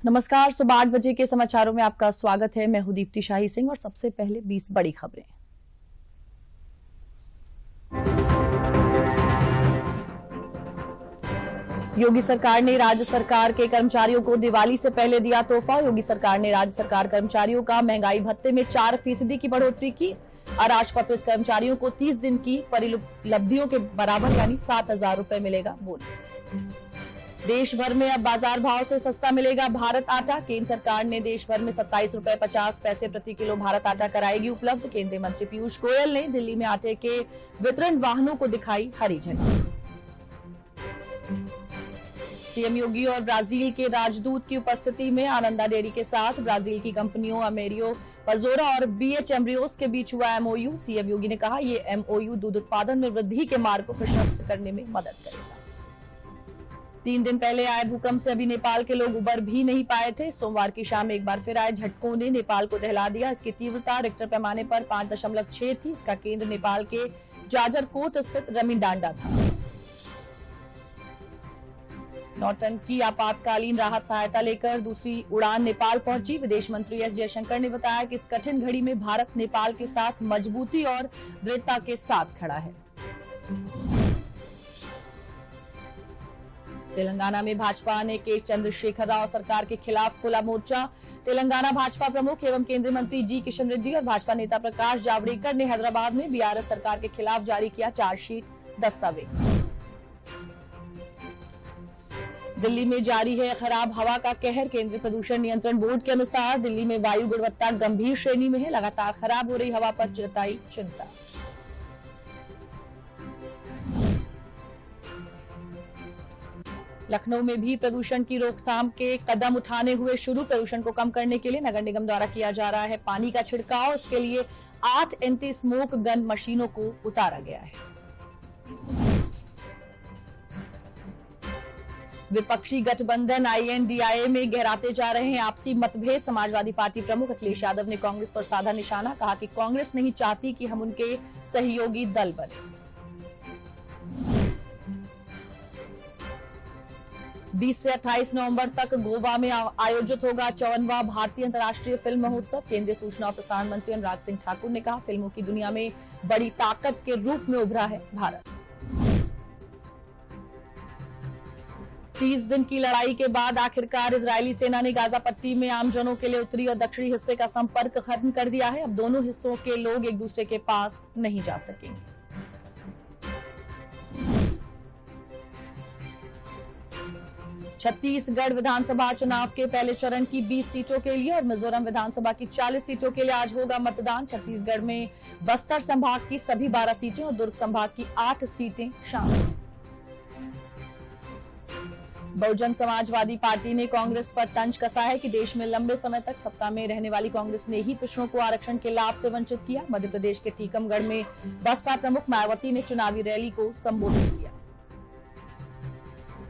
नमस्कार, सुबह 8 बजे के समाचारों में आपका स्वागत है। मैं हूं दीप्ति शाही सिंह और सबसे पहले 20 बड़ी खबरें। योगी सरकार ने राज्य सरकार के कर्मचारियों को दिवाली से पहले दिया तोहफा। योगी सरकार ने राज्य सरकार कर्मचारियों का महंगाई भत्ते में 4% की बढ़ोतरी की। अराजपत्रित कर्मचारियों को 30 दिन की परिलब्धियों के बराबर यानी 7,000 रुपए मिलेगा बोनस। देश भर में अब बाजार भाव से सस्ता मिलेगा भारत आटा। केंद्र सरकार ने देश भर में 27 रुपए 50 पैसे प्रति किलो भारत आटा कराएगी उपलब्ध। केंद्रीय मंत्री पीयूष गोयल ने दिल्ली में आटे के वितरण वाहनों को दिखाई हरी झंडी। सीएम योगी और ब्राजील के राजदूत की उपस्थिति में आनंदा डेयरी के साथ ब्राजील की कंपनियों अमेरियो पजोरा और बीएच एम्ब्रियोस के बीच हुआ एमओयू। सीएम योगी ने कहा, ये एमओयू दूध उत्पादन में वृद्धि के मार्ग को प्रशस्त करने में मदद करेगा। 3 दिन पहले आए भूकंप से अभी नेपाल के लोग उबर भी नहीं पाए थे। सोमवार की शाम एक बार फिर आए झटकों ने नेपाल को दहला दिया। इसकी तीव्रता रिक्टर पैमाने पर 5.6 थी। इसका केंद्र नेपाल के जाजरकोट स्थित रमीडांडा था। नौटंकी आपातकालीन राहत सहायता लेकर दूसरी उड़ान नेपाल पहुंची। विदेश मंत्री एस जयशंकर ने बताया कि इस कठिन घड़ी में भारत नेपाल के साथ मजबूती और दृढ़ता के साथ खड़ा है। तेलंगाना में भाजपा ने के चंद्रशेखर राव सरकार के खिलाफ खोला मोर्चा। तेलंगाना भाजपा प्रमुख एवं केंद्रीय मंत्री जी किशन रेड्डी और भाजपा नेता प्रकाश जावड़ेकर ने हैदराबाद में बीआरएस सरकार के खिलाफ जारी किया चार्जशीट दस्तावेज। दिल्ली में जारी है खराब हवा का कहर। केंद्रीय प्रदूषण नियंत्रण बोर्ड के अनुसार दिल्ली में वायु गुणवत्ता गंभीर श्रेणी में है। लगातार खराब हो रही हवा पर जताई चिंता। लखनऊ में भी प्रदूषण की रोकथाम के कदम उठाने हुए शुरू। प्रदूषण को कम करने के लिए नगर निगम द्वारा किया जा रहा है पानी का छिड़काव। इसके लिए 8 एंटी स्मोक गन मशीनों को उतारा गया है। विपक्षी गठबंधन आईएनडीआईए में गहराते जा रहे हैं आपसी मतभेद। समाजवादी पार्टी प्रमुख अखिलेश यादव ने कांग्रेस पर साधा निशाना। कहा कि कांग्रेस नहीं चाहती कि हम उनके सहयोगी दल बने। 20 से 28 नवंबर तक गोवा में आयोजित होगा 54वां भारतीय अंतर्राष्ट्रीय फिल्म महोत्सव। केंद्रीय सूचना और प्रसारण मंत्री अनुराग सिंह ठाकुर ने कहा, फिल्मों की दुनिया में बड़ी ताकत के रूप में उभरा है भारत। 30 दिन की लड़ाई के बाद आखिरकार इजरायली सेना ने गाजा पट्टी में आमजनों के लिए उत्तरी और दक्षिणी हिस्से का संपर्क खत्म कर दिया है। अब दोनों हिस्सों के लोग एक दूसरे के पास नहीं जा सकेंगे। छत्तीसगढ़ विधानसभा चुनाव के पहले चरण की 20 सीटों के लिए और मिजोरम विधानसभा की 40 सीटों के लिए आज होगा मतदान। छत्तीसगढ़ में बस्तर संभाग की सभी 12 सीटें और दुर्ग संभाग की 8 सीटें शामिल हैं। बहुजन समाजवादी पार्टी ने कांग्रेस पर तंज कसा है कि देश में लंबे समय तक सत्ता में रहने वाली कांग्रेस ने ही पिछड़ों को आरक्षण के लाभ से वंचित किया। मध्य प्रदेश के टीकमगढ़ में बसपा प्रमुख मायावती ने चुनावी रैली को संबोधित किया।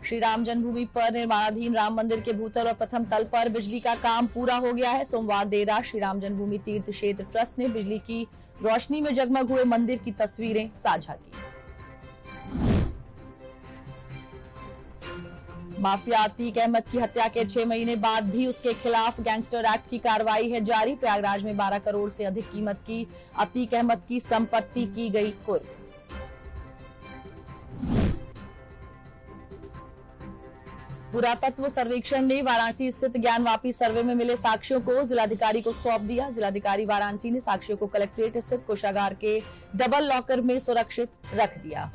श्री राम जन्मभूमि पर निर्माणाधीन राम मंदिर के भूतल और प्रथम तल पर बिजली का काम पूरा हो गया है। सोमवार देर रात श्री राम जन्मभूमि तीर्थ क्षेत्र ट्रस्ट ने बिजली की रोशनी में जगमग हुए मंदिर की तस्वीरें साझा की। माफिया अतीक अहमद की हत्या के 6 महीने बाद भी उसके खिलाफ गैंगस्टर एक्ट की कार्रवाई है जारी। प्रयागराज में 12 करोड़ से अधिक कीमत की अतीक अहमद की संपत्ति की गई कुर्क। पुरातत्व सर्वेक्षण ने वाराणसी स्थित ज्ञानवापी सर्वे में मिले साक्ष्यों को जिलाधिकारी को सौंप दिया। जिलाधिकारी वाराणसी ने साक्ष्यों को कलेक्ट्रेट स्थित कोषागार के डबल लॉकर में सुरक्षित रख दिया।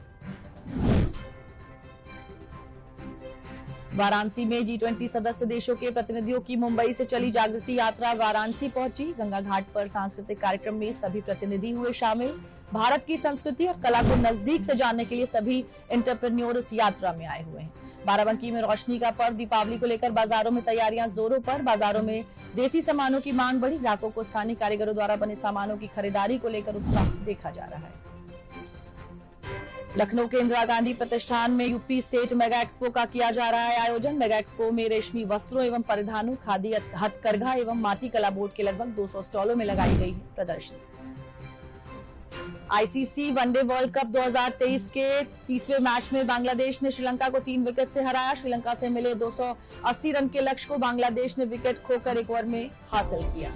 वाराणसी में G20 सदस्य देशों के प्रतिनिधियों की मुंबई से चली जागृति यात्रा वाराणसी पहुंची। गंगा घाट पर सांस्कृतिक कार्यक्रम में सभी प्रतिनिधि हुए शामिल। भारत की संस्कृति और कला को नजदीक से जानने के लिए सभी एंटरप्रेन्योर इस यात्रा में आए हुए हैं। बाराबंकी में रोशनी का पर्व दीपावली को लेकर बाजारों में तैयारियां जोरों पर। बाजारों में देसी सामानों की मांग बढ़ी। ग्राहकों को स्थानीय कारीगरों द्वारा बने सामानों की खरीदारी को लेकर उत्साह देखा जा रहा है। लखनऊ के इंदिरा गांधी प्रतिष्ठान में यूपी स्टेट मेगा एक्सपो का किया जा रहा है आयोजन। मेगा एक्सपो में रेशमी वस्त्रों एवं परिधानों, खादी, हथकरघा एवं माटी कला बोर्ड के लगभग 200 स्टॉलों में लगाई गई है प्रदर्शनी। आईसीसी वनडे वर्ल्ड कप 2023 के 30वें मैच में बांग्लादेश ने श्रीलंका को 3 विकेट से हराया। श्रीलंका से मिले 280 रन के लक्ष्य को बांग्लादेश ने विकेट खोकर 1 ओवर में हासिल किया।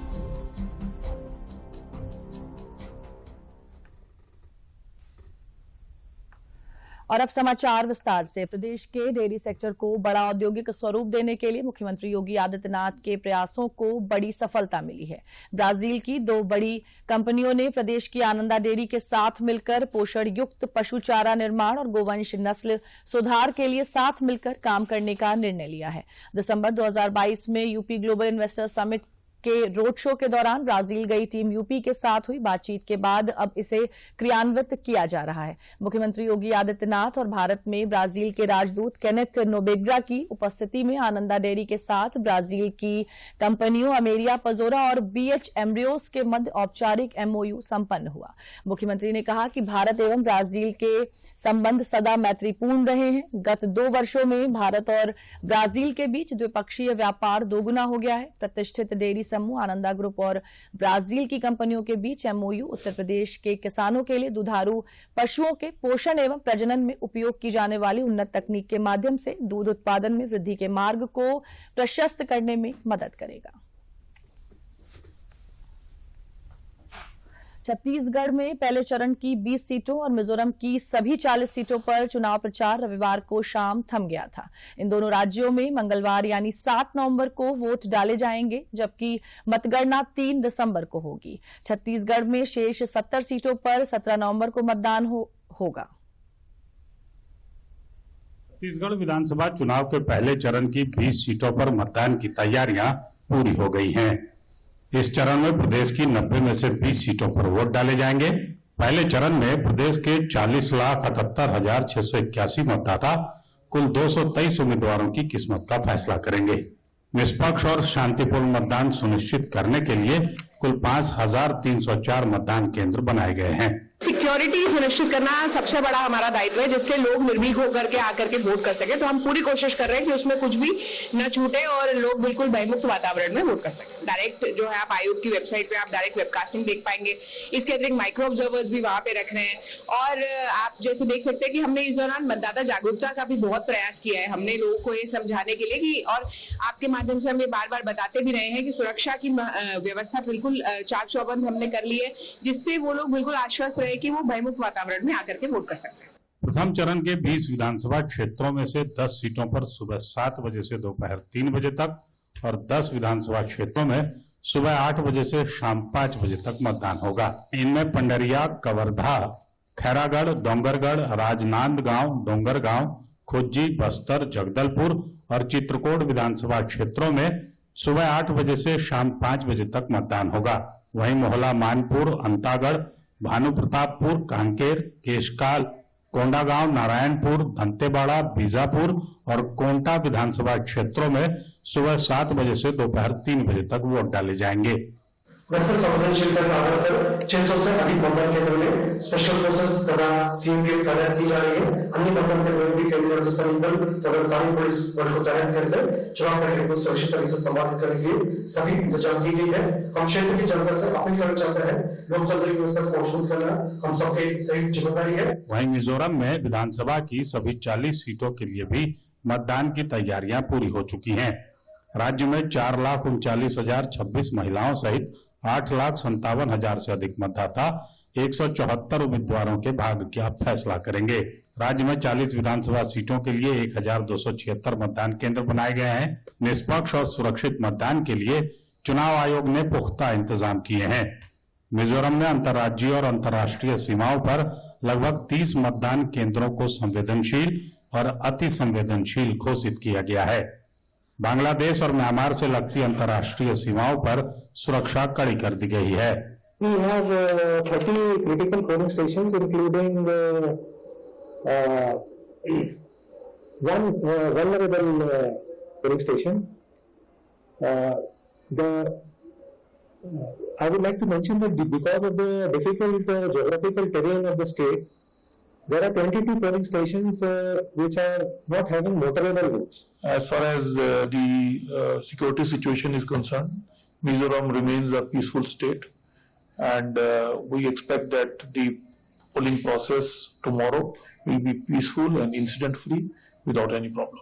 और अब समाचार विस्तार से। प्रदेश के डेयरी सेक्टर को बड़ा औद्योगिक स्वरूप देने के लिए मुख्यमंत्री योगी आदित्यनाथ के प्रयासों को बड़ी सफलता मिली है। ब्राजील की 2 बड़ी कंपनियों ने प्रदेश की आनंदा डेयरी के साथ मिलकर पोषण युक्त पशु चारा निर्माण और गोवंश नस्ल सुधार के लिए साथ मिलकर काम करने का निर्णय लिया है। दिसंबर 2022 में यूपी ग्लोबल इन्वेस्टर समिट के रोड शो के दौरान ब्राजील गई टीम यूपी के साथ हुई बातचीत के बाद अब इसे क्रियान्वित किया जा रहा है। मुख्यमंत्री योगी आदित्यनाथ और भारत में ब्राजील के राजदूत केनेथ नोबेग्रा की उपस्थिति में आनंदा डेयरी के साथ ब्राजील की कंपनियों अमेरिया पजोरा और बीएच एम्ब्रियोस के मध्य औपचारिक एमओयू संपन्न हुआ। मुख्यमंत्री ने कहा कि भारत एवं ब्राजील के संबंध सदा मैत्रीपूर्ण रहे हैं। गत 2 वर्षों में भारत और ब्राजील के बीच द्विपक्षीय व्यापार दोगुना हो गया है। प्रतिष्ठित डेयरी समूह आनंदा ग्रुप और ब्राजील की कंपनियों के बीच एमओयू उत्तर प्रदेश के किसानों के लिए दुधारू पशुओं के पोषण एवं प्रजनन में उपयोग की जाने वाली उन्नत तकनीक के माध्यम से दूध उत्पादन में वृद्धि के मार्ग को प्रशस्त करने में मदद करेगा। छत्तीसगढ़ में पहले चरण की 20 सीटों और मिजोरम की सभी 40 सीटों पर चुनाव प्रचार रविवार को शाम थम गया था। इन दोनों राज्यों में मंगलवार यानी 7 नवंबर को वोट डाले जाएंगे, जबकि मतगणना 3 दिसंबर को होगी। छत्तीसगढ़ में शेष 70 सीटों पर 17 नवंबर को मतदान होगा। छत्तीसगढ़ विधानसभा चुनाव के पहले चरण की 20 सीटों पर मतदान की तैयारियां पूरी हो गई हैं। इस चरण में प्रदेश की 90 में से 20 सीटों पर वोट डाले जाएंगे। पहले चरण में प्रदेश के 40,78,681 मतदाता कुल 223 उम्मीदवारों की किस्मत का फैसला करेंगे। निष्पक्ष और शांतिपूर्ण मतदान सुनिश्चित करने के लिए कुल 5,304 मतदान केंद्र बनाए गए हैं। सिक्योरिटी सुनिश्चित करना सबसे बड़ा हमारा दायित्व है, जिससे लोग निर्भीक होकर के आकर के वोट कर सके। तो हम पूरी कोशिश कर रहे हैं कि उसमें कुछ भी न छूटे और लोग बिल्कुल भयमुक्त वातावरण में वोट कर सके। डायरेक्ट जो है आप आयोग की वेबसाइट पे आप डायरेक्ट वेबकास्टिंग देख पाएंगे। इसके अतिरिक्त माइक्रो ऑब्जर्वर्स भी वहां पे रख रहे हैं और आप जैसे देख सकते हैं कि हमने इस दौरान मतदाता जागरूकता का भी बहुत प्रयास किया है। हमने लोगों को ये समझाने के लिए कि और आपके माध्यम से हम ये बार बार बताते भी रहे हैं कि सुरक्षा की व्यवस्था बिल्कुल चाक चौबंद हमने कर ली है, जिससे वो लोग बिल्कुल आश्वस्त रहे कि वो भयमुक्त वातावरण में आकर के वोट कर सकते हैं। प्रथम चरण के 20 विधानसभा क्षेत्रों में से 10 सीटों पर सुबह 7 बजे से दोपहर 3 बजे तक और 10 विधानसभा क्षेत्रों में सुबह 8 बजे से शाम 5 बजे तक मतदान होगा। इनमें पंडरिया, कवर्धा, खैरागढ़, डोंगरगढ़, राजनांदगांव, डोंगरगांव, खुज्जी, बस्तर, जगदलपुर और चित्रकोट विधानसभा क्षेत्रों में सुबह 8 बजे से शाम 5 बजे तक मतदान होगा। वहीं मोहला, मानपुर, अंतागढ़, भानु प्रतापपुर, कांकेर, केशकाल, कोंडागांव, नारायणपुर, दंतेवाड़ा, बीजापुर और कोंटा विधानसभा क्षेत्रों में सुबह 7 बजे से दोपहर 3 बजे तक वोट डाले जाएंगे। नक्सल संवेदनशीलता के आधार पर 600 से अधिक मतदान केंद्रों में स्पेशल फोर्सेस तथा सीएम की तैनात की जा रही है। अन्य मतदान केंद्रों में भी केंद्रीय अर्धसैनिक बल तथा स्थानीय पुलिस बल को तैनात कर चुनाव प्रक्रिया को सुरक्षित तरीके से संपादित करने के लिए सभी इंतजाम की गई है। हम क्षेत्र की जनता से अपील करना चाहते हैं, लोकतांत्रिक व्यवस्था को मजबूत करना हम सबकी सही जिम्मेदारी है। वहीं मिजोरम में विधानसभा की सभी 40 सीटों के लिए भी मतदान की तैयारियां पूरी हो चुकी हैं। राज्य में 4,39,026 महिलाओं सहित 8,57,000 से अधिक मतदाता 174 उम्मीदवारों के भाग्य का फैसला करेंगे। राज्य में 40 विधानसभा सीटों के लिए 1,276 मतदान केंद्र बनाए गए हैं। निष्पक्ष और सुरक्षित मतदान के लिए चुनाव आयोग ने पुख्ता इंतजाम किए हैं। मिजोरम में अंतर्राज्यीय और अंतर्राष्ट्रीय सीमाओं पर लगभग 30 मतदान केंद्रों को संवेदनशील और अति संवेदनशील घोषित किया गया है। बांग्लादेश और म्यांमार से लगती अंतर्राष्ट्रीय सीमाओं पर सुरक्षा कड़ी कर दी गई है। We have 30 critical polling stations, including one vulnerable polling station. I would like to mention that because of the difficult geographical terrain of the state, there are 22 polling stations which are not having motorable routes. As far as the security situation is concerned, Mizoram remains a peaceful state, and we expect that the polling process tomorrow will be peaceful and incident-free without any problem.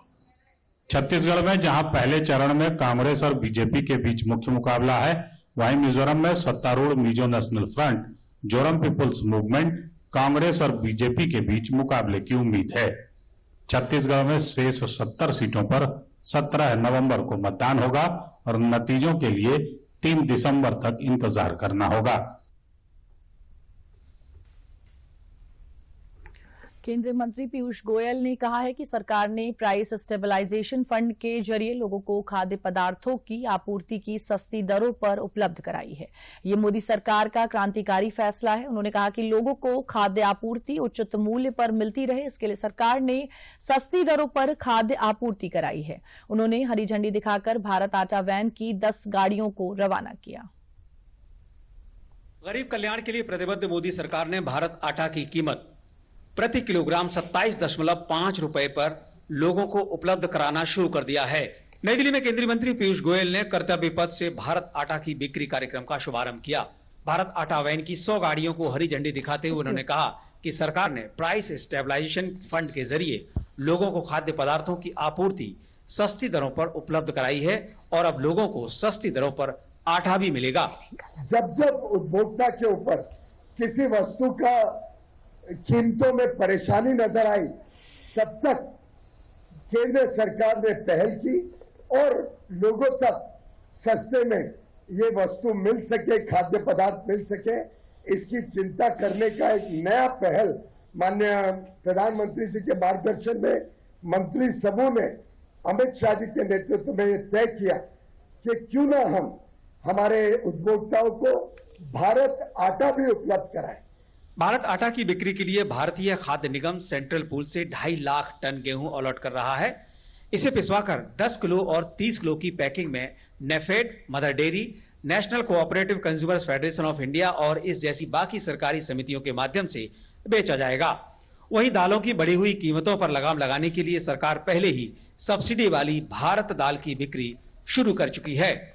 Chhattisgarh में जहां पहले चरण में कांग्रेस और BJP के बीच मुख्य मुकाबला है, वहीं मिजोरम में सत्तारूढ़ Mizo National Front, Zoram People's Movement, Congress और बीजेपी के बीच मुकाबले की उम्मीद है। छत्तीसगढ़ में शेष 70 सीटों पर 17 नवंबर को मतदान होगा और नतीजों के लिए 3 दिसंबर तक इंतजार करना होगा। केंद्रीय मंत्री पीयूष गोयल ने कहा है कि सरकार ने प्राइस स्टेबलाइजेशन फंड के जरिए लोगों को खाद्य पदार्थों की आपूर्ति की सस्ती दरों पर उपलब्ध कराई है। ये मोदी सरकार का क्रांतिकारी फैसला है। उन्होंने कहा कि लोगों को खाद्य आपूर्ति उचित मूल्य पर मिलती रहे, इसके लिए सरकार ने सस्ती दरों पर खाद्य आपूर्ति कराई है। उन्होंने हरी झंडी दिखाकर भारत आटा वैन की 10 गाड़ियों को रवाना किया। गरीब कल्याण के लिए प्रतिबद्ध मोदी सरकार ने भारत आटा की कीमत प्रति किलोग्राम 27.5 रुपए पर लोगों को उपलब्ध कराना शुरू कर दिया है। नई दिल्ली में केंद्रीय मंत्री पीयूष गोयल ने कर्तव्य पथ से भारत आटा की बिक्री कार्यक्रम का शुभारंभ किया। भारत आटा वैन की 100 गाड़ियों को हरी झंडी दिखाते हुए उन्होंने कहा कि सरकार ने प्राइस स्टेबलाइजेशन फंड के जरिए लोगों को खाद्य पदार्थों की आपूर्ति सस्ती दरों पर उपलब्ध कराई है और अब लोगों को सस्ती दरों पर आटा भी मिलेगा। जब जब उपभोक्ता के ऊपर किसी वस्तु का कीमतों में परेशानी नजर आई, तब तक केंद्र सरकार ने पहल की और लोगों तक सस्ते में ये वस्तु मिल सके, खाद्य पदार्थ मिल सके, इसकी चिंता करने का एक नया पहल माननीय प्रधानमंत्री जी के मार्गदर्शन में मंत्री समूह ने अमित शाह जी के नेतृत्व में ये तय किया कि क्यों ना हम हमारे उपभोक्ताओं को भारत आटा भी उपलब्ध कराएं। भारत आटा की बिक्री के लिए भारतीय खाद्य निगम सेंट्रल पूल से 2.5 लाख टन गेहूं अलॉट कर रहा है। इसे पिसवाकर 10 किलो और 30 किलो की पैकिंग में NAFED, mother dairy, national cooperative consumers federation of India और इस जैसी बाकी सरकारी समितियों के माध्यम से बेचा जाएगा। वहीं दालों की बढ़ी हुई कीमतों पर लगाम लगाने के लिए सरकार पहले ही सब्सिडी वाली भारत दाल की बिक्री शुरू कर चुकी है।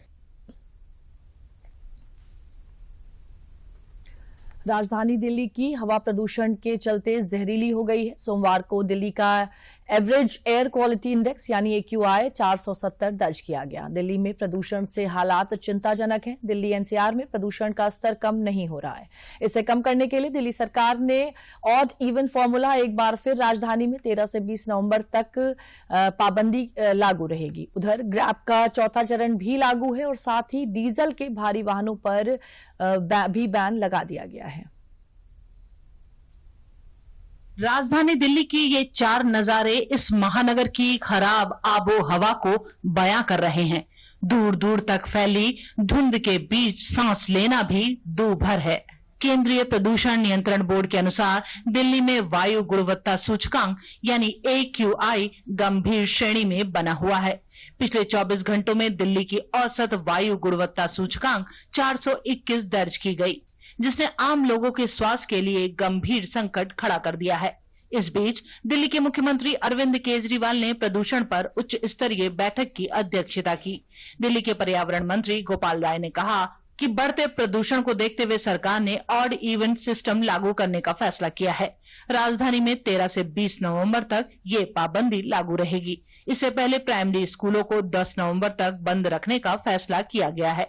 राजधानी दिल्ली की हवा प्रदूषण के चलते जहरीली हो गई है। सोमवार को दिल्ली का एवरेज एयर क्वालिटी इंडेक्स यानी AQI 470 दर्ज किया गया। दिल्ली में प्रदूषण से हालात चिंताजनक हैं। दिल्ली NCR में प्रदूषण का स्तर कम नहीं हो रहा है। इसे कम करने के लिए दिल्ली सरकार ने ऑड इवन फॉर्मूला एक बार फिर राजधानी में 13 से 20 नवंबर तक पाबंदी लागू रहेगी। उधर ग्रैब का चौथा चरण भी लागू है और साथ ही डीजल के भारी वाहनों पर भी बैन लगा दिया गया है। राजधानी दिल्ली की ये 4 नजारे इस महानगर की खराब आबो हवा को बयां कर रहे हैं। दूर दूर तक फैली धुंध के बीच सांस लेना भी दूभर है। केंद्रीय प्रदूषण नियंत्रण बोर्ड के अनुसार दिल्ली में वायु गुणवत्ता सूचकांक यानी AQI गंभीर श्रेणी में बना हुआ है। पिछले 24 घंटों में दिल्ली की औसत वायु गुणवत्ता सूचकांक 421 दर्ज की गई, जिसने आम लोगों के स्वास्थ्य के लिए गंभीर संकट खड़ा कर दिया है। इस बीच दिल्ली के मुख्यमंत्री अरविंद केजरीवाल ने प्रदूषण पर उच्च स्तरीय बैठक की अध्यक्षता की। दिल्ली के पर्यावरण मंत्री गोपाल राय ने कहा कि बढ़ते प्रदूषण को देखते हुए सरकार ने ऑड इवन सिस्टम लागू करने का फैसला किया है। राजधानी में 13 से 20 नवंबर तक ये पाबंदी लागू रहेगी। इससे पहले प्राइमरी स्कूलों को 10 नवंबर तक बंद रखने का फैसला किया गया है।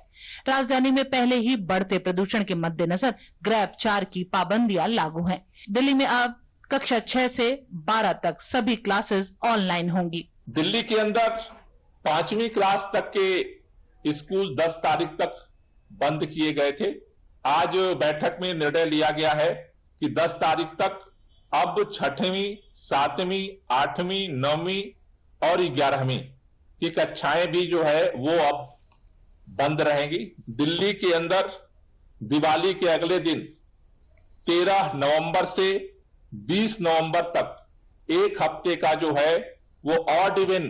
राजधानी में पहले ही बढ़ते प्रदूषण के मद्देनजर ग्रैब 4 की पाबंदियां लागू हैं। दिल्ली में अब कक्षा 6 से 12 तक सभी क्लासेस ऑनलाइन होंगी। दिल्ली के अंदर 5वीं क्लास तक के स्कूल 10 तारीख तक बंद किए गए थे। आज बैठक में निर्णय लिया गया है कि 10 तारीख तक अब 6वीं, 7वीं, 8वीं, 9वीं और 11वीं की कक्षाएं भी जो है वो अब बंद रहेंगी। दिल्ली के अंदर दिवाली के अगले दिन 13 नवंबर से 20 नवंबर तक एक हफ्ते का जो है वो ऑड इवन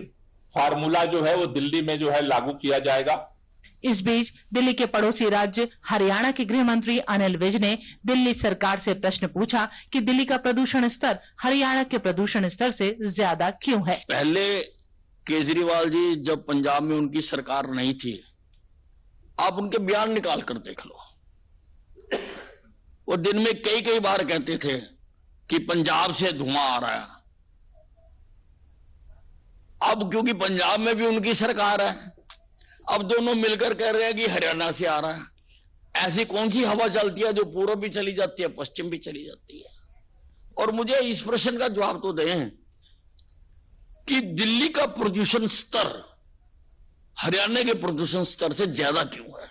फार्मूला जो है वो दिल्ली में जो है लागू किया जाएगा। इस बीच दिल्ली के पड़ोसी राज्य हरियाणा के गृह मंत्री अनिल विज ने दिल्ली सरकार से प्रश्न पूछा कि दिल्ली का प्रदूषण स्तर हरियाणा के प्रदूषण स्तर से ज्यादा क्यों है। पहले केजरीवाल जी जब पंजाब में उनकी सरकार नहीं थी, आप उनके बयान निकाल कर देख लो, वो दिन में कई बार कहते थे कि पंजाब से धुआं आ रहा है। अब क्योंकि पंजाब में भी उनकी सरकार है, अब दोनों मिलकर कह रहे हैं कि हरियाणा से आ रहा है। ऐसी कौन सी हवा चलती है जो पूर्व भी चली जाती है, पश्चिम भी चली जाती है? और मुझे इस प्रश्न का जवाब तो दें कि दिल्ली का प्रदूषण स्तर हरियाणा के प्रदूषण स्तर से ज्यादा क्यों है?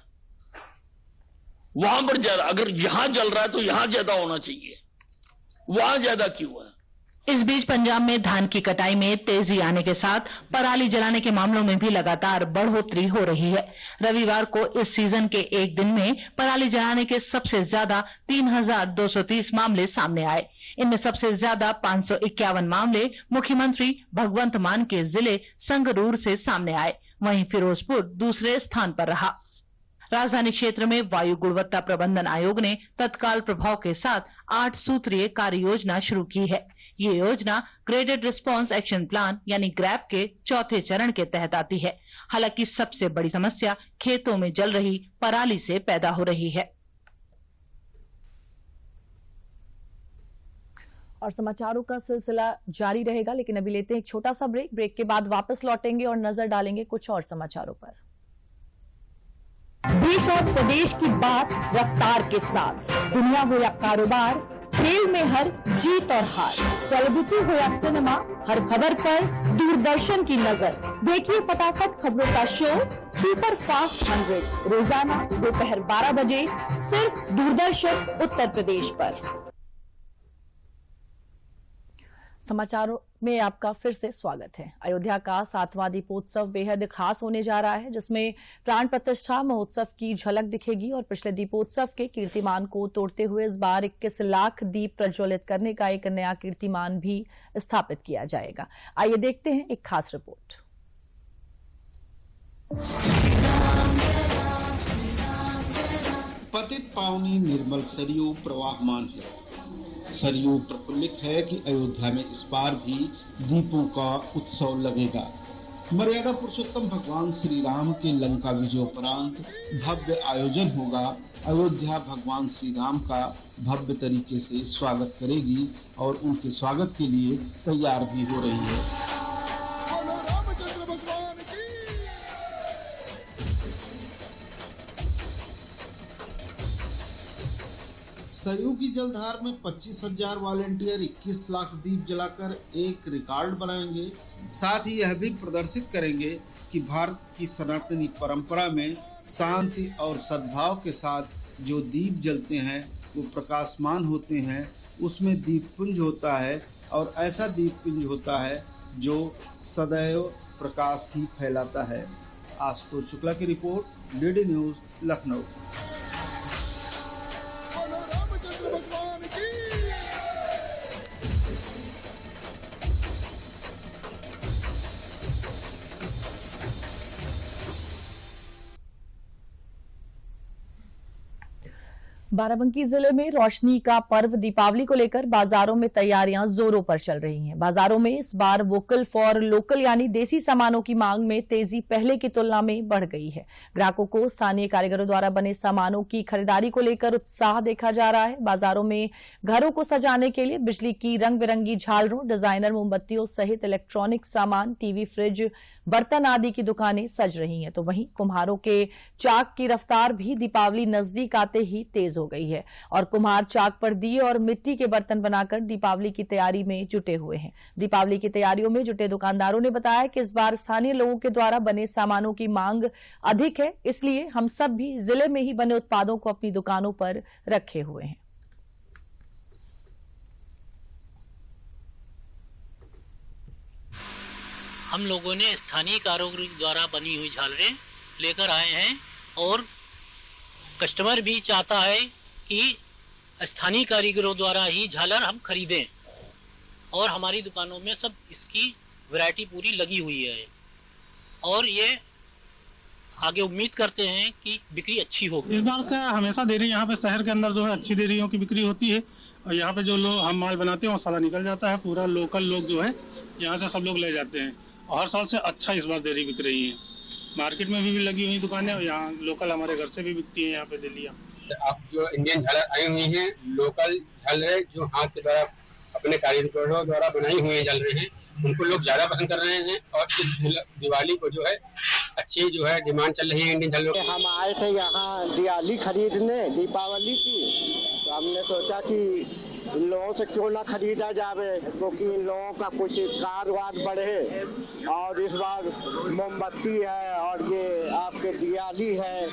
वहां पर ज्यादा, अगर यहां जल रहा है तो यहां ज्यादा होना चाहिए, वहां ज्यादा क्यों है? इस बीच पंजाब में धान की कटाई में तेजी आने के साथ पराली जलाने के मामलों में भी लगातार बढ़ोतरी हो रही है। रविवार को इस सीजन के एक दिन में पराली जलाने के सबसे ज्यादा 3,230 मामले सामने आए। इनमें सबसे ज्यादा 551 मामले मुख्यमंत्री भगवंत मान के जिले संगरूर से सामने आए। वहीं फिरोजपुर दूसरे स्थान पर रहा। राजधानी क्षेत्र में वायु गुणवत्ता प्रबंधन आयोग ने तत्काल प्रभाव के साथ 8 सूत्रीय कार्य योजना शुरू की है। ये योजना ग्रेडेड रिस्पांस एक्शन प्लान यानी ग्रैप के चौथे चरण के तहत आती है। हालांकि सबसे बड़ी समस्या खेतों में जल रही पराली से पैदा हो रही है। और समाचारों का सिलसिला जारी रहेगा, लेकिन अभी लेते हैं एक छोटा सा ब्रेक। ब्रेक के बाद वापस लौटेंगे और नजर डालेंगे कुछ और समाचारों पर। देश और प्रदेश की बात रफ्तार के साथ, दुनिया हो या कारोबार, खेल में हर जीत और हार, सेलिब्रिटी हो या सिनेमा, हर खबर पर दूरदर्शन की नजर। देखिए फटाफट खबरों का शो सुपर फास्ट 100 रोजाना दोपहर 12 बजे सिर्फ दूरदर्शन उत्तर प्रदेश पर। समाचारों में आपका फिर से स्वागत है। अयोध्या का 7वां दीपोत्सव बेहद खास होने जा रहा है, जिसमें प्राण प्रतिष्ठा महोत्सव की झलक दिखेगी और पिछले दीपोत्सव के कीर्तिमान को तोड़ते हुए इस बार 21 लाख दीप प्रज्वलित करने का एक नया कीर्तिमान भी स्थापित किया जाएगा। आइए देखते हैं एक खास रिपोर्ट। पतित पावनी निर्मल सरयू प्रवाहमान है। सरयू प्रफुल्लित है कि अयोध्या में इस बार भी दीपों का उत्सव लगेगा। मर्यादा पुरुषोत्तम भगवान श्री राम के लंका विजयोपरांत भव्य आयोजन होगा। अयोध्या भगवान श्री राम का भव्य तरीके से स्वागत करेगी और उनके स्वागत के लिए तैयार भी हो रही है। सरयू की जलधार में 25,000 वॉलेंटियर 21 लाख दीप जलाकर एक रिकॉर्ड बनाएंगे। साथ ही यह भी प्रदर्शित करेंगे कि भारत की सनातनी परंपरा में शांति और सद्भाव के साथ जो दीप जलते हैं वो प्रकाशमान होते हैं। उसमें दीपपुंज होता है और ऐसा दीपपुंज होता है जो सदैव प्रकाश ही फैलाता है। आशुतोष शुक्ला की report, DD news, Lucknow. Barabanki जिले में रोशनी का पर्व दीपावली को लेकर बाजारों में तैयारियां जोरों पर चल रही हैं। बाजारों में इस बार वोकल फॉर लोकल यानी देसी सामानों की मांग में तेजी पहले की तुलना में बढ़ गई है। ग्राहकों को स्थानीय कारीगरों द्वारा बने सामानों की खरीदारी को लेकर उत्साह देखा जा रहा है। बाजारों में घरों को सजाने के लिए बिजली की रंग बिरंगी झालरों, डिजाइनर मोमबत्तियों सहित इलेक्ट्रॉनिक सामान, टीवी, फ्रिज, बर्तन आदि की दुकानें सज रही हैं। तो वहीं कुम्हारों के चाक की रफ्तार भी दीपावली नजदीक आते ही तेज हो गई है और कुम्हार चाक पर दिए और मिट्टी के बर्तन बनाकर दीपावली की तैयारी में जुटे हुए हैं। दीपावली की तैयारियों में जुटे दुकानदारों ने बताया कि इस बार स्थानीय लोगों के द्वारा बने सामानों की मांग अधिक है, इसलिए हम सब भी जिले में ही बने उत्पादों को अपनी दुकानों पर रखे हुए हैं। हम लोगों ने स्थानीय कारीगरों द्वारा बनी हुई झालरें लेकर आए हैं और कस्टमर भी चाहता है कि स्थानीय कारीगरों द्वारा ही झालर हम खरीदें और हमारी दुकानों में सब इसकी वैरायटी पूरी लगी हुई है और ये आगे उम्मीद करते हैं कि बिक्री अच्छी होगी। इस बार का हमेशा डेयरी यहाँ पे शहर के अंदर जो है अच्छी डेयरियों की बिक्री होती है और यहाँ पे जो लोग हम माल बनाते हैं वो साला निकल जाता है, पूरा लोकल लोग जो है यहाँ से सब लोग ले जाते हैं और हर साल से अच्छा इस बार डेयरी बिक रही है। मार्केट में भी लगी हुई दुकानें और यहाँ लोकल हमारे घर से भी बिकती है यहाँ पे डेलियाँ। अब जो इंडियन झालर आई हुई हैं, लोकल झालरें जो हाथ के द्वारा अपने कारीगरों द्वारा बनाई हुई झालरें हैं, उनको लोग ज्यादा पसंद कर रहे हैं और इस दिवाली को जो है अच्छी जो है डिमांड चल रही है इंडियन झालरों। हम आए थे यहाँ दिवाली खरीदने दीपावली की, तो हमने सोचा कि इन लोगों से क्यों ना खरीदा जावे, क्योंकि इन लोगों का कुछ कारोबार बढ़े और इस बार मोमबत्ती है और ये आपके दिवाली है,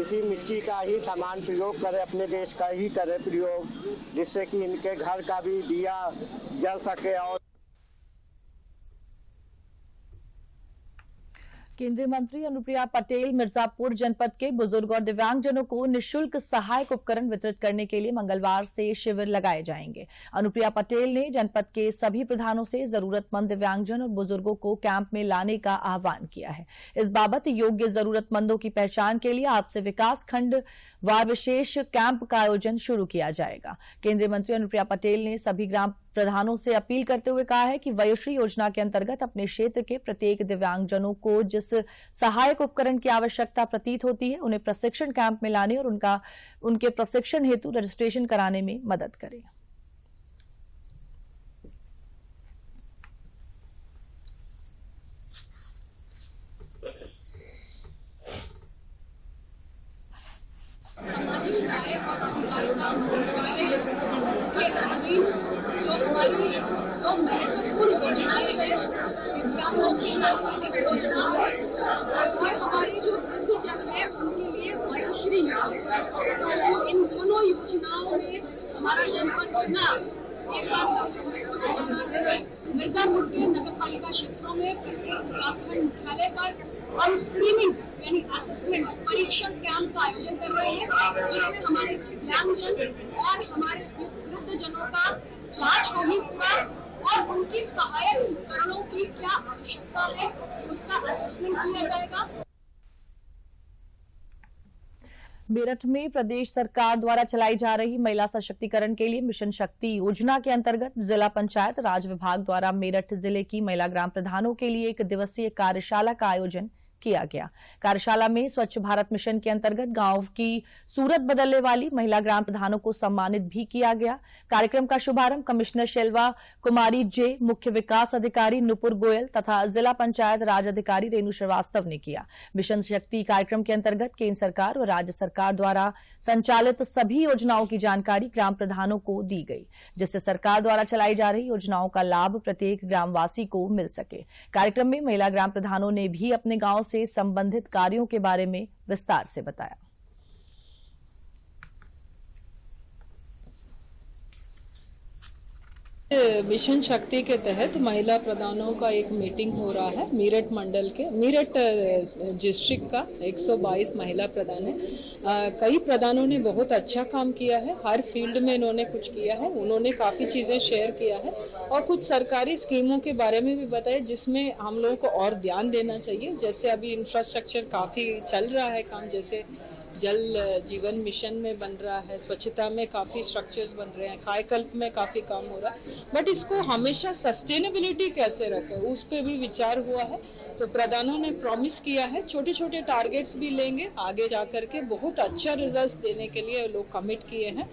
इसी मिट्टी का ही सामान प्रयोग करें, अपने देश का ही करें प्रयोग, जिससे कि इनके घर का भी दिया जल सके। और केंद्रीय मंत्री अनुप्रिया पटेल मिर्जापुर जनपद के बुजुर्ग और दिव्यांगजनों को निःशुल्क सहायक उपकरण वितरित करने के लिए मंगलवार से शिविर लगाए जाएंगे। अनुप्रिया पटेल ने जनपद के सभी प्रधानों से जरूरतमंद दिव्यांगजन और बुजुर्गों को कैंप में लाने का आह्वान किया है। इस बाबत योग्य जरूरतमंदों की पहचान के लिए आज से विकास खंड वार विशेष कैंप का आयोजन शुरू किया जाएगा। केंद्रीय मंत्री अनुप्रिया पटेल ने सभी ग्राम प्रधानों से अपील करते हुए कहा है कि वयोश्री योजना के अंतर्गत अपने क्षेत्र के प्रत्येक दिव्यांगजनों को जिस सहायक उपकरण की आवश्यकता प्रतीत होती है, उन्हें प्रशिक्षण कैंप में लाने और उनके प्रशिक्षण हेतु रजिस्ट्रेशन कराने में मदद करें। सामाजिक न्याय और अधिकारिता मंत्रालय के अधीन जो हमारी दो महत्वपूर्ण योजनाएं हैं, दिव्यांगों की नागरिक योजना और हमारे जो वृद्धजन है उनके लिए वयोश्री योजना, तो इन दोनों योजनाओं में हमारा जनपद चुना एक बार होने जा रहा है। मिर्जापुर के नगर पालिका क्षेत्रों में प्रत्येक विकासखंड मुख्यालय पर हम स्क्रीनिंग यानी असेसमेंट परीक्षण कैंप का आयोजन कर रहे हैं, जिसमें हमारे दिव्यांगजन और हमारे वृद्धजनों का जांच होगी पूरा और उनकी सहायक उपकरणों की क्या आवश्यकता है उसका असेसमेंट किया जाएगा। मेरठ में प्रदेश सरकार द्वारा चलाई जा रही महिला सशक्तिकरण के लिए मिशन शक्ति योजना के अंतर्गत जिला पंचायत राज विभाग द्वारा मेरठ जिले की महिला ग्राम प्रधानों के लिए 1 दिवसीय कार्यशाला का आयोजन किया गया। कार्यशाला में स्वच्छ भारत मिशन के अंतर्गत गांव की सूरत बदलने वाली महिला ग्राम प्रधानों को सम्मानित भी किया गया। कार्यक्रम का शुभारंभ कमिश्नर शेलवा कुमारी जे, मुख्य विकास अधिकारी नुपुर गोयल तथा जिला पंचायत राज अधिकारी रेणु श्रीवास्तव ने किया। मिशन शक्ति कार्यक्रम के अंतर्गत केंद्र सरकार और राज्य सरकार द्वारा संचालित सभी योजनाओं की जानकारी ग्राम प्रधानों को दी गई, जिससे सरकार द्वारा चलाई जा रही योजनाओं का लाभ प्रत्येक ग्रामवासी को मिल सके। कार्यक्रम में महिला ग्राम प्रधानों ने भी अपने गांव से संबंधित कार्यों के बारे में विस्तार से बताया। मिशन शक्ति के तहत महिला प्रधानों का एक मीटिंग हो रहा है मेरठ मंडल के, मेरठ डिस्ट्रिक्ट का 122 महिला प्रधान है। कई प्रधानों ने बहुत अच्छा काम किया है, हर फील्ड में इन्होंने कुछ किया है, उन्होंने काफ़ी चीज़ें शेयर किया है और कुछ सरकारी स्कीमों के बारे में भी बताया जिसमें हम लोगों को और ध्यान देना चाहिए। जैसे अभी इंफ्रास्ट्रक्चर काफ़ी चल रहा है काम, जैसे जल जीवन मिशन में बन रहा है, स्वच्छता में काफ़ी स्ट्रक्चर्स बन रहे हैं, कायाकल्प में काफ़ी काम हो रहा है, बट इसको हमेशा सस्टेनेबिलिटी कैसे रखें उस पर भी विचार हुआ है। तो प्रधानों ने प्रॉमिस किया है छोटे छोटे टारगेट्स भी लेंगे, आगे जाकर के बहुत अच्छा रिजल्ट्स देने के लिए लोग कमिट किए हैं।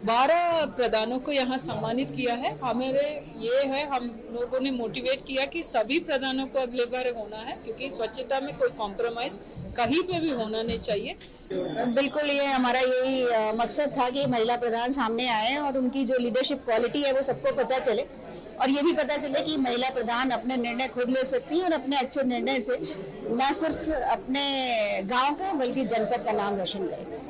12 प्रधानों को यहाँ सम्मानित किया है। हमारे ये है, हम लोगों ने मोटिवेट किया कि सभी प्रधानों को अगले बार होना है, क्योंकि स्वच्छता में कोई कॉम्प्रोमाइज कहीं पे भी होना नहीं चाहिए। बिल्कुल, ये हमारा यही मकसद था कि महिला प्रधान सामने आए और उनकी जो लीडरशिप क्वालिटी है वो सबको पता चले और ये भी पता चले कि महिला प्रधान अपने निर्णय खुद ले सकती हैं और अपने अच्छे निर्णय से न सिर्फ अपने गांव का बल्कि जनपद का नाम रोशन करें।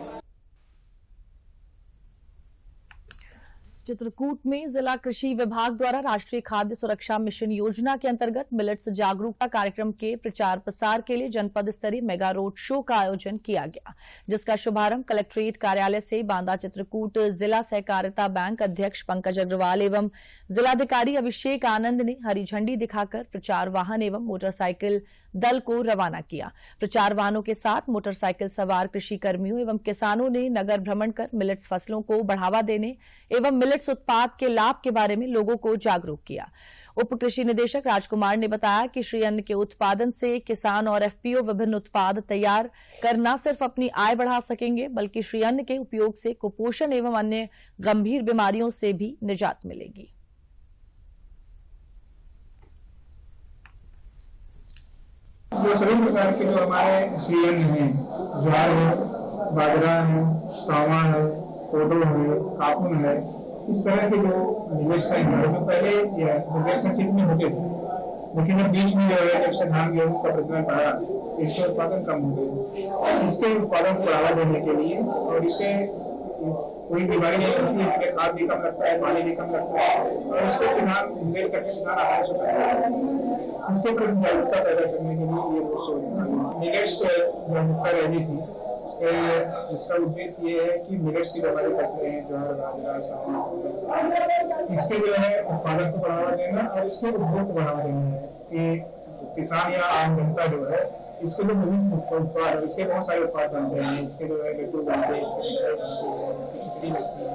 चित्रकूट में जिला कृषि विभाग द्वारा राष्ट्रीय खाद्य सुरक्षा मिशन योजना के अंतर्गत मिलेट्स जागरूकता कार्यक्रम के प्रचार प्रसार के लिए जनपद स्तरीय मेगा रोड शो का आयोजन किया गया, जिसका शुभारंभ कलेक्ट्रेट कार्यालय से बांदा चित्रकूट जिला सहकारिता बैंक अध्यक्ष पंकज अग्रवाल एवं जिलाधिकारी अभिषेक आनंद ने हरी झंडी दिखाकर प्रचार वाहन एवं मोटरसाइकिल दल को रवाना किया। प्रचार वाहनों के साथ मोटरसाइकिल सवार कृषि कर्मियों एवं किसानों ने नगर भ्रमण कर मिलेट्स फसलों को बढ़ावा देने एवं मिलेट्स उत्पाद के लाभ के बारे में लोगों को जागरूक किया। उप कृषि निदेशक राजकुमार ने बताया कि श्री अन्न के उत्पादन से किसान और एफपीओ विभिन्न उत्पाद तैयार कर न सिर्फ अपनी आय बढ़ा सकेंगे, बल्कि श्री अन्न के उपयोग से कुपोषण एवं अन्य गंभीर बीमारियों से भी निजात मिलेगी। जो सभी प्रकार के जो हमारे श्री अन्न है, ज्वार है, बाजरा है, सावा है, कोदो है, कापुन है, इस तरह के जो मिलेट्स हैं जो पहले खेती में होते थे, लेकिन अब बीच में जो है जब से धान गेहूं का प्रचलन बढ़ा, इसके उत्पादन कम हो गए। इसके उत्पादन को बढ़ावा देने के लिए और इसे कोई बीमारी नहीं होती है, इसमें खाद भी कम लगता है, पानी भी कम लगता है और इसको किसान मेल करके किसान आहार से करता है। इसके प्रति जागरूकता पैदा करने के लिए ये मिलेट्स जो मुख्य रैली थी, इसका उद्देश्य ये है कि मिलेट्स की हमारी फसलें हैं, ज्वार, बाजरा, सावा, इसके जो है उत्पादन को बढ़ावा देना और इसके उपभोग को बढ़ावा देना है कि किसान या आम जनता जो है इसके जो विभिन्न उत्पाद, इसके बहुत सारे उत्पाद बनते हैं, इसके जो है लड्डू बनते हैं, इसके मिठाई बनती है, इसकी खिचड़ी लगती है,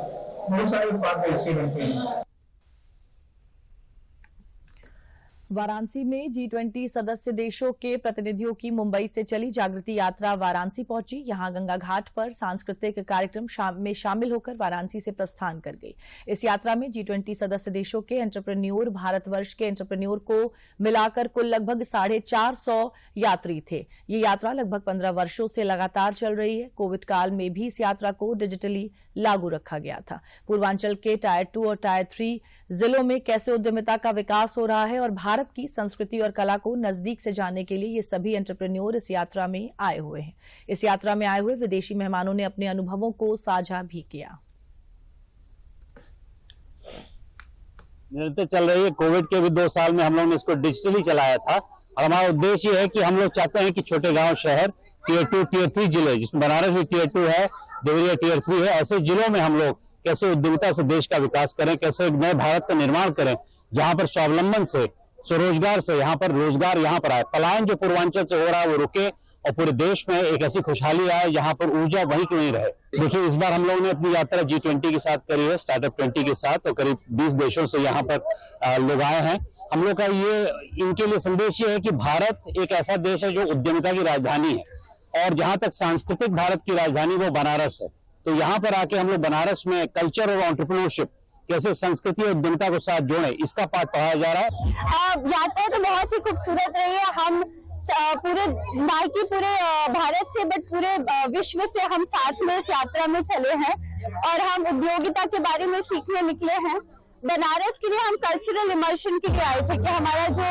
बहुत सारे उत्पाद इसके बनते हैं। वाराणसी में G20 सदस्य देशों के प्रतिनिधियों की मुंबई से चली जागृति यात्रा वाराणसी पहुंची। यहां गंगा घाट पर सांस्कृतिक कार्यक्रम में शामिल होकर वाराणसी से प्रस्थान कर गई। इस यात्रा में G20 सदस्य देशों के एंटरप्रेन्योर, भारतवर्ष के एंटरप्रेन्योर को मिलाकर कुल लगभग 450 यात्री थे। ये यात्रा लगभग 15 वर्षों से लगातार चल रही है। कोविड काल में भी इस यात्रा को डिजिटली लागू रखा गया था। पूर्वांचल के टायर 2 और टायर 3 जिलों में कैसे उद्यमिता का विकास हो रहा है और भारत की संस्कृति और कला को नजदीक से जानने के लिए ये सभी एंटरप्रेन्योर इस यात्रा में आए हुए हैं। इस यात्रा में आए हुए विदेशी मेहमानों ने अपने अनुभवों को साझा भी किया। निरंतर चल रही है। कोविड के भी 2 साल में हम लोगों ने इसको डिजिटली चलाया था और हमारा उद्देश्य है कि हम लोग चाहते हैं कि छोटे गांव, शहर, टियर 2, टियर 3 जिले, जिसमें बनारस भी टियर 2 है, देवरिया टियर 3 है, ऐसे जिलों में हम लोग कैसे उद्यमिता से देश का विकास करें, कैसे एक नए भारत का निर्माण करें, जहां पर स्वावलंबन से, स्वरोजगार से यहाँ पर रोजगार यहाँ पर आए। पलायन जो पूर्वांचल से हो रहा है वो रुके और पूरे देश में एक ऐसी खुशहाली आए जहाँ पर ऊर्जा वहीं की वहीं रहे। देखिए, इस बार हम लोगों ने अपनी यात्रा G20 के साथ करी है, स्टार्टअप 20 के साथ, और करीब 20 देशों से यहाँ पर लोग आए हैं। हम लोग का ये इनके लिए संदेश ये है कि भारत एक ऐसा देश है जो उद्यमिता की राजधानी है और जहाँ तक सांस्कृतिक भारत की राजधानी वो बनारस है। तो यहाँ पर आके हम लोग बनारस में कल्चर और एंटरप्रेन्योरशिप, कैसे संस्कृति और उद्यमिता को साथ जोड़े, इसका पाठ पढ़ाया जा रहा है। यात्रा तो बहुत ही खूबसूरत रही है। हम पूरे पूरे भारत से बट पूरे विश्व से हम साथ में इस यात्रा में चले हैं और हम उद्योगिता के बारे में सीखने निकले हैं। बनारस के लिए हम कल्चरल इमर्शन के लिए आए थे कि हमारा जो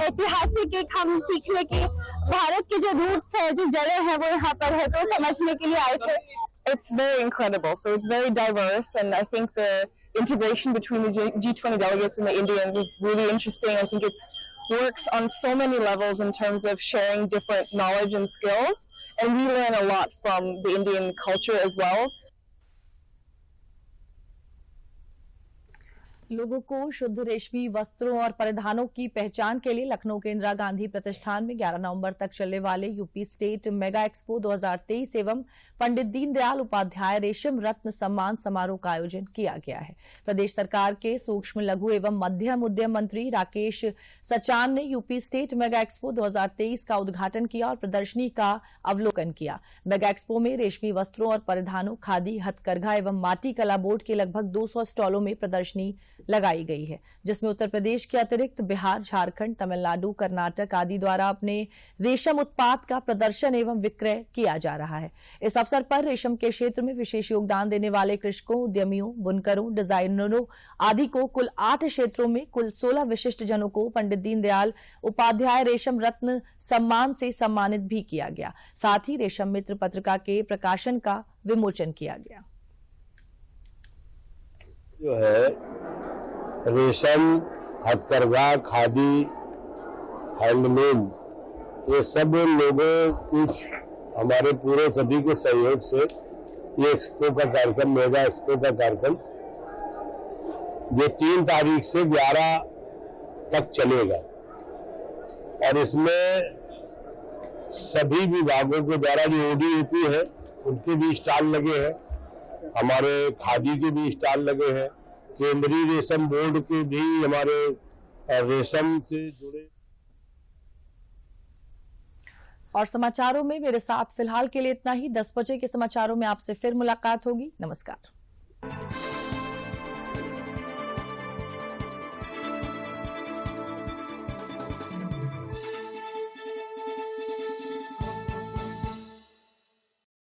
ऐतिहासिक एक हम सीखने की भारत के जो रूट्स है, जो जड़ें हैं वो यहाँ पर है, तो समझने के लिए आए थे। It's very incredible. So it's very diverse, and I think the integration between the G20 delegates and the Indians is really interesting. I think it works on so many levels in terms of sharing different knowledge and skills, and we learn a lot from the Indian culture as well. लोगों को शुद्ध रेशमी वस्त्रों और परिधानों की पहचान के लिए लखनऊ के इंदिरा गांधी प्रतिष्ठान में 11 नवंबर तक चलने वाले यूपी स्टेट मेगा एक्सपो 2023 एवं पंडित दीनदयाल उपाध्याय रेशम रत्न सम्मान समारोह का आयोजन किया गया है। प्रदेश सरकार के सूक्ष्म, लघु एवं मध्यम उद्यम मंत्री राकेश सचान ने यूपी स्टेट मेगा एक्सपो 2023 का उद्घाटन किया और प्रदर्शनी का अवलोकन किया। मेगा एक्सपो में रेशमी वस्त्रों और परिधानों, खादी, हथकरघा एवं माटी कला बोर्ड के लगभग 200 स्टॉलों में प्रदर्शनी लगाई गई है, जिसमें उत्तर प्रदेश के अतिरिक्त बिहार, झारखंड, तमिलनाडु, कर्नाटक आदि द्वारा अपने रेशम उत्पाद का प्रदर्शन एवं विक्रय किया जा रहा है। इस अवसर पर रेशम के क्षेत्र में विशेष योगदान देने वाले कृषकों, उद्यमियों, बुनकरों, डिजाइनरों आदि को कुल 8 क्षेत्रों में कुल 16 विशिष्ट जनों को पंडित दीनदयाल उपाध्याय रेशम रत्न सम्मान से सम्मानित भी किया गया। साथ ही रेशम मित्र पत्रिका के प्रकाशन का विमोचन किया गया। जो है रेशम, हथकरघा, खादी, हैंडलूम, ये सब लोगों की हमारे पूरे सभी के सहयोग से ये एक्सपो का कार्यक्रम, मेगा एक्सपो का कार्यक्रम ये 3 तारीख से 11 तक चलेगा और इसमें सभी विभागों के द्वारा जो ODAP है उनके भी स्टॉल लगे हैं, हमारे खादी के भी स्टॉल लगे हैं, केंद्रीय रेशम बोर्ड के भी हमारे रेशम से जुड़े। और समाचारों में मेरे साथ फिलहाल के लिए इतना ही। 10 बजे के समाचारों में आपसे फिर मुलाकात होगी। नमस्कार।